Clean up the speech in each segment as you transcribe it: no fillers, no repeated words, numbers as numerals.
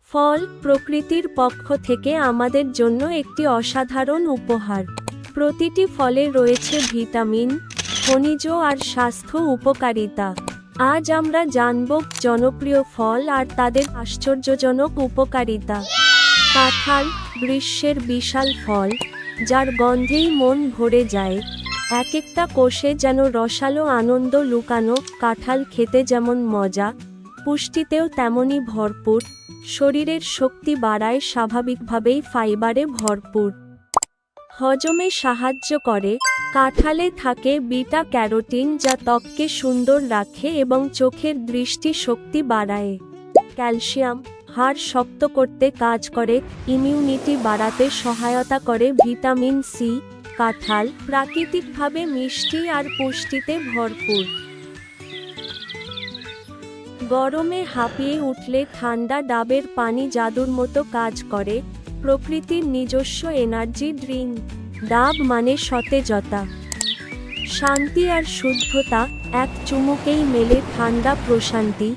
ফল প্রকৃতির পক্ষ থেকে আমাদের জন্য একটি অসাধারণ উপহার। প্রতিটি ফলে রয়েছে ভিটামিন, খনিজ আর স্বাস্থ্য উপকারিতা। আজ আমরা জানব জনপ্রিয় ফল আর তাদের আশ্চর্যজনক উপকারিতা। কাঁঠাল, গ্রীষ্মের বিশাল ফল, যার গন্ধেই মন ভরে যায়। এক একটা কোষে যেন রসালো আনন্দ লুকানো। কাঁঠাল খেতে যেমন মজা, পুষ্টিতেও তেমনই ভরপুর। শরীরের শক্তি বাড়ায়, স্বাভাবিকভাবেই ফাইবারে ভরপুর। হজমে সাহায্য করে। কাঁঠালে থাকে বিটা ক্যারোটিন, যা ত্বককে সুন্দর রাখে এবং চোখের দৃষ্টি শক্তি বাড়ায়। ক্যালসিয়াম, হাড় শক্ত করতে কাজ করে, ইমিউনিটি বাড়াতে সহায়তা করে। ভিটামিন সি, কাঁঠাল প্রাকৃতিকভাবে মিষ্টি আর পুষ্টিতে ভরপুর। গরমে হাঁপিয়ে উঠলে ঠান্ডা ডাবের পানি জাদুর মতো কাজ করে। প্রকৃতির নিজস্ব এনার্জি ড্রিঙ্ক। ডাব মানে সতেজতা, শান্তি আর শুদ্ধতা। এক চুমুকেই মেলে ঠান্ডা প্রশান্তি।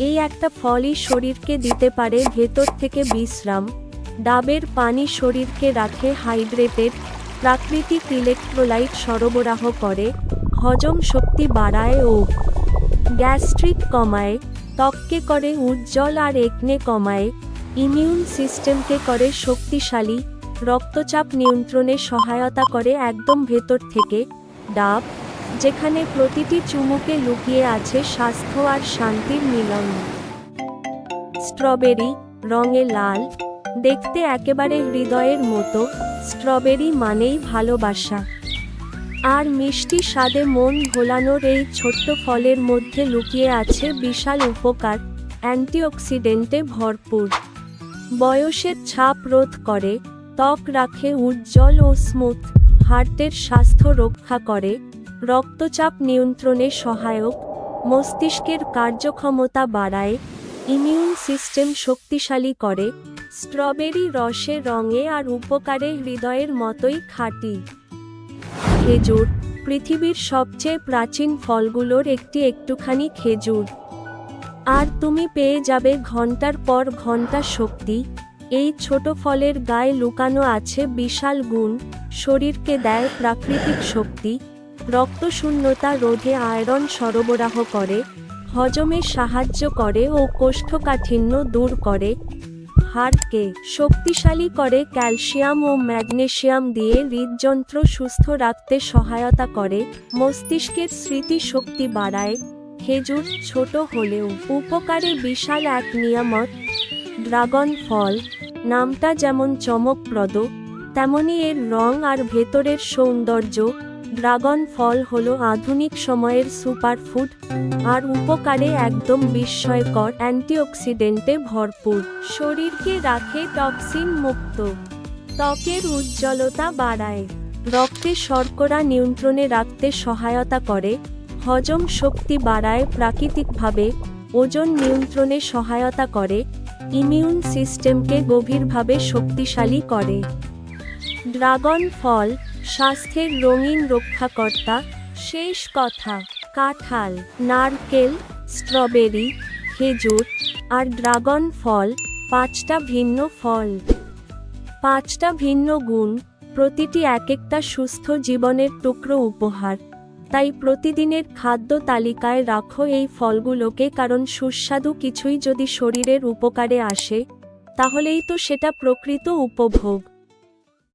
এই একটা ফলই শরীরকে দিতে পারে ভেতর থেকে বিশ্রাম। ডাবের পানি শরীরকে রাখে হাইড্রেটেড, প্রাকৃতিক ইলেকট্রোলাইট সরবরাহ করে, হজম শক্তি বাড়ায় ও গ্যাস্ট্রিক কমায়। ত্বককে করে উজ্জ্বল আর একনে কমায়। ইমিউন সিস্টেমকে করে শক্তিশালী, রক্তচাপ নিয়ন্ত্রণে সহায়তা করে একদম ভেতর থেকে। ডাব, যেখানে প্রতিটি চুমুকে লুকিয়ে আছে স্বাস্থ্য আর শান্তির মিলন। স্ট্রবেরি, রঙে লাল, দেখতে একেবারে হৃদয়ের মতো। স্ট্রবেরি মানেই ভালোবাসা আর মিষ্টি স্বাদে মন ভোলানোর এই ছোট্ট ফলের মধ্যে লুকিয়ে আছে বিশাল উপকার। অ্যান্টিঅক্সিডেন্টে ভরপুর, বয়সের ছাপ রোধ করে, ত্বক রাখে উজ্জ্বল ও স্মুথ, হার্টের স্বাস্থ্য রক্ষা করে, রক্তচাপ নিয়ন্ত্রণে সহায়ক, মস্তিষ্কের কার্যক্ষমতা বাড়ায়, ইমিউন সিস্টেম শক্তিশালী করে। স্ট্রবেরি রসে, রঙে আর উপকারে হৃদয়ের মতোই খাঁটি। খেজুর, পৃথিবীর সবচেয়ে প্রাচীন ফলগুলোর একটুখানি খেজুর, আর তুমি পেয়ে যাবে ঘন্টার পর ঘন্টা শক্তি। এই ছোট ফলের গায়ে লুকানো আছে বিশাল গুণ। শরীরকে দেয় প্রাকৃতিক শক্তি, রক্তশূন্যতা রোধে আয়রন সরবরাহ করে, হজমে সাহায্য করে ও কোষ্ঠকাঠিন্য দূর করে। হাড়কে শক্তিশালী করে ক্যালসিয়াম ও ম্যাগনেসিয়াম দিয়ে, হৃদযন্ত্র সুস্থ রাখতে সহায়তা করে, মস্তিষ্কের স্মৃতি শক্তি বাড়ায়। খেজুর ছোট হলেও উপকারে বিশাল এক নিয়ামক। ড্রাগন ফল, নামটা যেমন চমকপ্রদ, তেমনি এর রং আর ভেতরের সৌন্দর্য। ড্রাগন ফল হলো আধুনিক সময়ের সুপারফুড আর উপকারে একদম বিস্ময়কর। অ্যান্টিঅক্সিডেন্টে ভরপুর, শরীরকে রাখে টক্সিন মুক্ত, ত্বকের উজ্জ্বলতা বাড়ায়, রক্তে শর্করা নিয়ন্ত্রণে রাখতে সহায়তা করে, হজম শক্তি বাড়ায় প্রাকৃতিকভাবে, ওজন নিয়ন্ত্রণে সহায়তা করে, ইমিউন সিস্টেমকে গভীরভাবে শক্তিশালী করে। ড্রাগন ফল স্বাস্থ্যের রঙিন রক্ষাকর্তা। শেষ কথা, কাঁঠাল, নারকেল, স্ট্রবেরি, খেজুর আর ড্রাগন ফল, পাঁচটা ভিন্ন ফল, পাঁচটা ভিন্ন গুণ, প্রতিটি এক একটা সুস্থ জীবনের টুকরো উপহার। তাই প্রতিদিনের খাদ্য তালিকায় রাখো এই ফলগুলোকে, কারণ সুস্বাদু কিছুই যদি শরীরের উপকারে আসে, তাহলেই তো সেটা প্রকৃত উপভোগ।